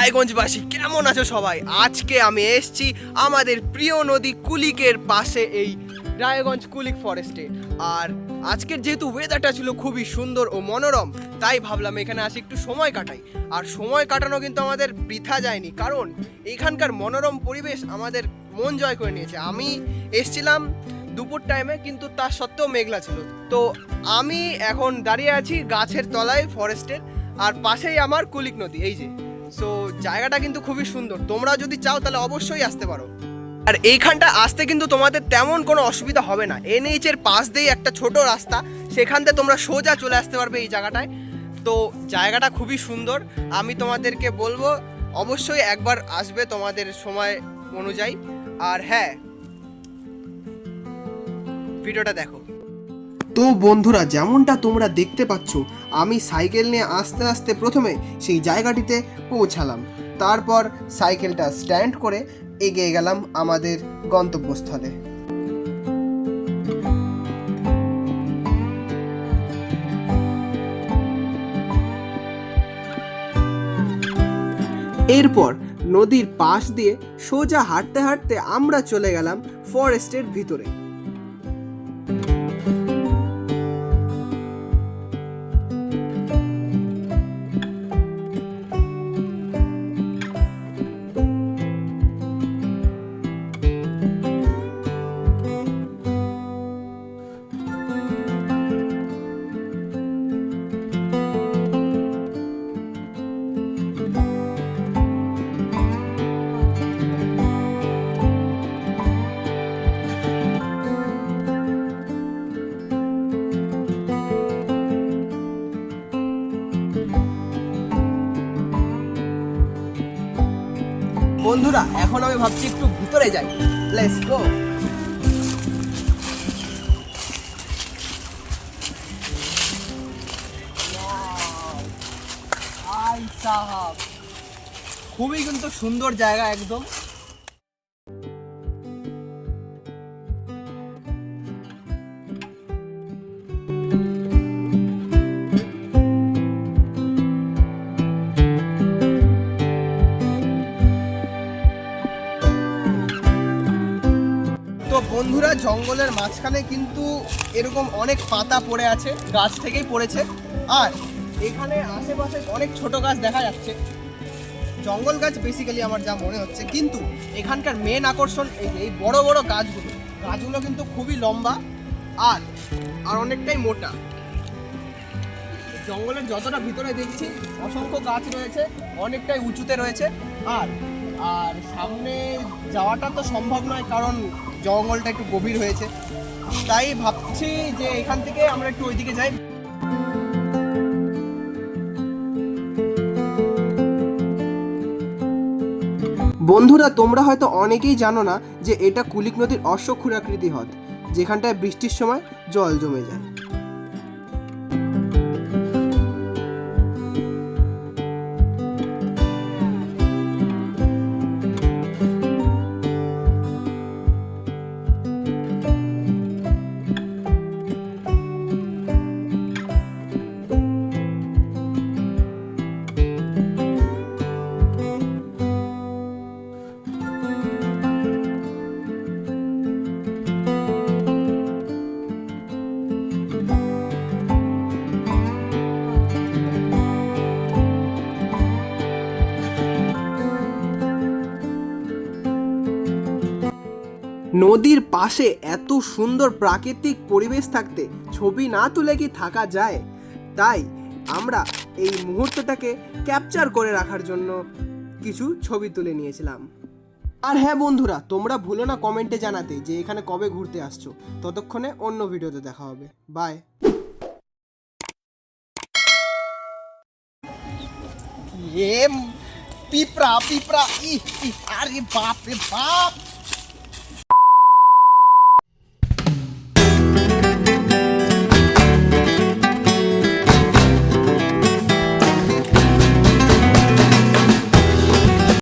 রায়গঞ্জবাসী কেমন আছো সবাই? আজকে আমি এসেছি আমাদের প্রিয় নদী কুলিকের পাশে এই রায়গঞ্জ কুলিক ফরেস্টে। আর আজকের যেহেতু ওয়েদারটা ছিল খুবই সুন্দর ও মনোরম, তাই ভাবলাম এখানে আসি একটু সময় কাটাই। আর সময় কাটানো কিন্তু আমাদের বৃথা যায়নি, কারণ এখানকার মনোরম পরিবেশ আমাদের মন জয় করে নিয়েছে। আমি এসছিলাম দুপুর টাইমে, কিন্তু তা সত্ত্বেও মেঘলা ছিল। তো আমি এখন দাঁড়িয়ে আছি গাছের তলায় ফরেস্টের, আর পাশেই আমার কুলিক নদী, এই যে। সো জায়গাটা কিন্তু খুবই সুন্দর, তোমরা যদি চাও তাহলে অবশ্যই আসতে পারো। আর এইখানটা আসতে কিন্তু তোমাদের তেমন কোনো অসুবিধা হবে না। NH এর পাশ দিয়েই একটা ছোট রাস্তা, সেখান থেকে তোমরা সোজা চলে আসতে পারবে এই জায়গাটায়। তো জায়গাটা খুবই সুন্দর, আমি তোমাদেরকে বলবো অবশ্যই একবার আসবে তোমাদের সময় অনুযায়ী। আর হ্যাঁ, ভিডিওটা দেখো। তো বন্ধুরা, যেমনটা তোমরা দেখতে পাচ্ছ, আমি সাইকেল নিয়ে আস্তে আস্তে প্রথমে সেই জায়গাটিতে পৌঁছালাম। তারপর সাইকেলটা স্ট্যান্ড করে এগিয়ে গেলাম আমাদের গন্তব্যস্থলে। এরপর নদীর পাশ দিয়ে সোজা হাঁটতে হাঁটতে আমরা চলে গেলাম ফরেস্টের ভিতরে। বন্ধুরা, এখন আমি ভাবছি একটু ভিতরে যাই। Let's go. খুবই কিন্তু সুন্দর জায়গা একদম। তো বন্ধুরা, জঙ্গলের মাঝখানে কিন্তু এরকম অনেক পাতা পড়ে আছে, গাছ থেকেই পড়েছে। আর এখানে আশেপাশে অনেক ছোট গাছ দেখা যাচ্ছে, জঙ্গল গাছ বেসিক্যালি আমার যা মনে হচ্ছে। কিন্তু এখানকার মেন আকর্ষণ এই বড় বড় গাছগুলো কিন্তু খুবই লম্বা আর অনেকটাই মোটা। জঙ্গলের যতটা ভিতরে দেখছি অসংখ্য গাছ রয়েছে, অনেকটাই উঁচুতে রয়েছে। আর আর সামনে যাওয়াটা তো সম্ভব নয়, কারণ জঙ্গলটা একটু গভীর হয়েছে। তাই ভাবছি যে এখান থেকে আমরা একটু ওইদিকে যাই। বন্ধুরা, তোমরা হয়তো অনেকেই জানো না যে এটা কুলিক নদীর অশ্বক্ষুরাকৃতি হ্রদ, যেখানটায় বৃষ্টির সময় জল জমে যায়। নদীর পাশে এত সুন্দর প্রাকৃতিক পরিবেশ থাকতে ছবি না তুলে কি থাকা যায়? তাই আমরা এই মুহূর্তটাকে ক্যাপচার করে রাখার জন্য কিছু ছবি তুলে নিয়েছিলাম। আর হ্যাঁ বন্ধুরা, তোমরা ভুলো না কমেন্টে জানাতে যে এখানে কবে ঘুরতে আসছো। ততক্ষণে অন্য ভিডিওতে দেখা হবে। বাই। পিঁপড়া, আরে বাপ রে বাপ।